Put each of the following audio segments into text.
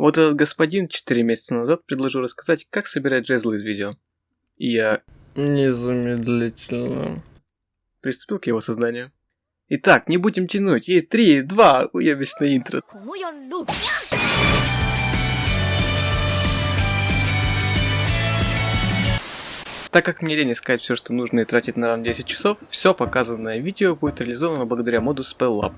Вот этот господин 4 месяца назад предложил рассказать, как собирать жезлы из видео. И я незамедлительно приступил к его созданию. Итак, не будем тянуть. И 3, 2, уебищное интро. Так как мне лень искать все, что нужно и тратить на ран 10 часов, все показанное видео будет реализовано благодаря моду Spell Lab.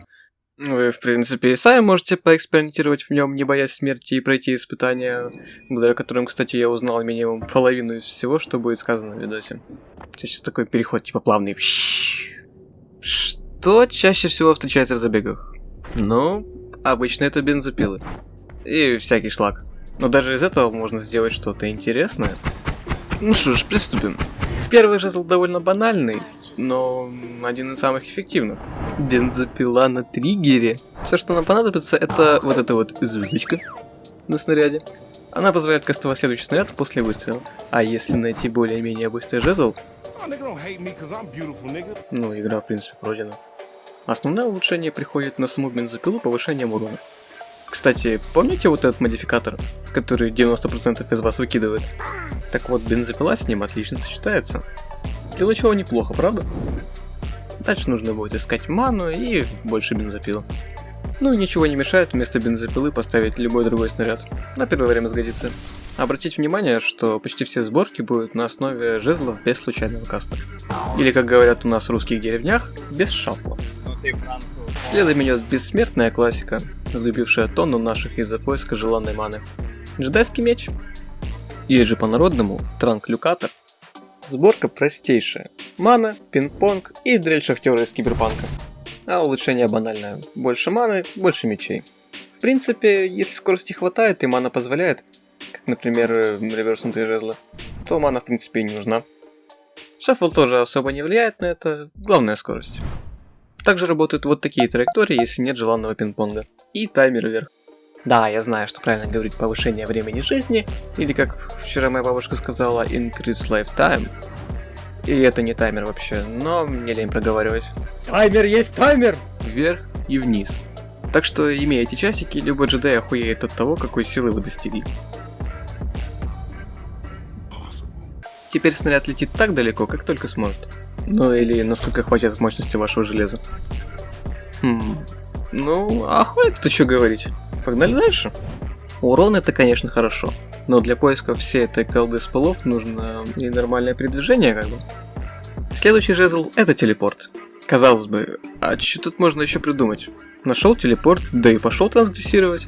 Вы, в принципе, и сами можете поэкспериментировать в нем, не боясь смерти, и пройти испытания, благодаря которым, кстати, я узнал минимум половину из всего, что будет сказано в видосе. Сейчас такой переход, типа плавный. Что чаще всего встречается в забегах? Ну, обычно это бензопилы. И всякий шлак. Но даже из этого можно сделать что-то интересное. Ну что ж, приступим. Первый жезл довольно банальный, но один из самых эффективных. Бензопила на триггере. Все, что нам понадобится, это вот эта вот звездочка на снаряде. Она позволяет кастовать следующий снаряд после выстрела. А если найти более-менее быстрый жезл, ну, игра в принципе пройдена. Основное улучшение приходит на саму бензопилу повышением урона. Кстати, помните вот этот модификатор, который 90% из вас выкидывает? Так вот, бензопила с ним отлично сочетается. Для начала неплохо, правда? Дальше нужно будет искать ману и больше бензопил. Ну и ничего не мешает вместо бензопилы поставить любой другой снаряд. На первое время сгодится. Обратите внимание, что почти все сборки будут на основе жезлов без случайного каста. Или, как говорят у нас в русских деревнях, без шафла. Следом идет бессмертная классика, сгубившая тонну наших из-за поиска желанной маны. Джедайский меч. Или же по-народному транклюкатор. Сборка простейшая. Мана, пинг-понг и дрель шахтера из киберпанка. А улучшение банальное. Больше маны, больше мечей. В принципе, если скорости хватает и мана позволяет, как, например, реверснутые жезлы, то мана в принципе и не нужна. Шаффл тоже особо не влияет на это, главное скорость. Также работают вот такие траектории, если нет желанного пинг-понга. И таймер вверх. Да, я знаю, что правильно говорить повышение времени жизни, или как вчера моя бабушка сказала, increase lifetime. И это не таймер вообще, но мне лень проговаривать. Таймер есть таймер! Вверх и вниз. Так что, имея эти часики, любой джедай охуеет от того, какой силы вы достигли. Теперь снаряд летит так далеко, как только сможет. Ну или насколько хватит мощности вашего железа. Ну, а хуй тут еще говорить? Погнали дальше. Урон это, конечно, хорошо, но для поиска всей этой колды спелов нужно и нормальное передвижение, как бы. Следующий жезл это телепорт. Казалось бы, а что тут можно еще придумать? Нашел телепорт, да и пошел трансгрессировать.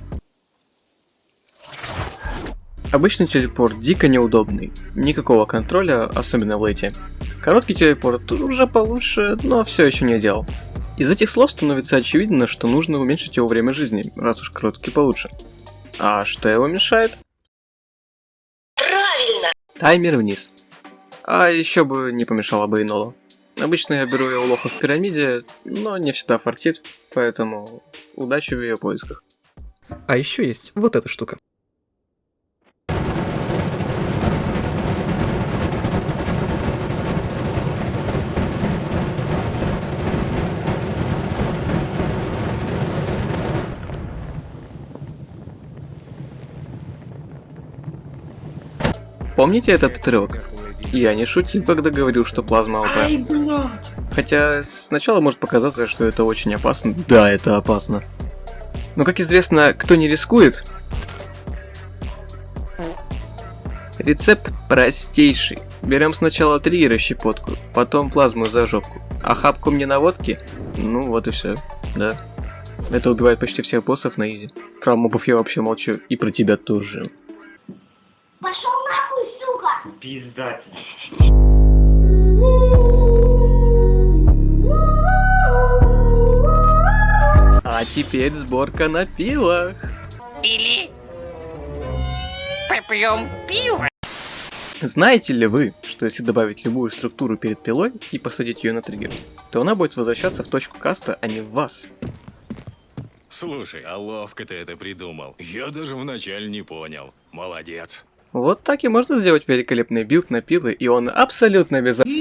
Обычный телепорт дико неудобный, никакого контроля, особенно в лейте. Короткий телепорт уже получше, но все еще не идеал. Из этих слов становится очевидно, что нужно уменьшить его время жизни, раз уж короткий получше. А что его мешает? Правильно! Таймер вниз. А еще бы не помешало бы иного. Обычно я беру его лоха в пирамиде, но не всегда фартит, поэтому удачи в ее поисках. А еще есть вот эта штука. Помните этот отрывок? Я не шутил, когда говорил, что плазма АВП. Хотя сначала может показаться, что это очень опасно. Да, это опасно. Но как известно, кто не рискует... Рецепт простейший. Берем сначала триггер и щепотку, потом плазму за жопку. А хапку мне на водке? Ну вот и все. Да. Это убивает почти всех боссов на изи. Про мобов я вообще молчу, и про тебя тоже. Пиздать. А теперь сборка на пилах. Или попьем пиво. Знаете ли вы, что если добавить любую структуру перед пилой и посадить ее на триггер, то она будет возвращаться в точку каста, а не в вас? Слушай, а ловко ты это придумал. Я даже вначале не понял. Молодец. Вот так и можно сделать великолепный билд на пилы, и он абсолютно безопасен.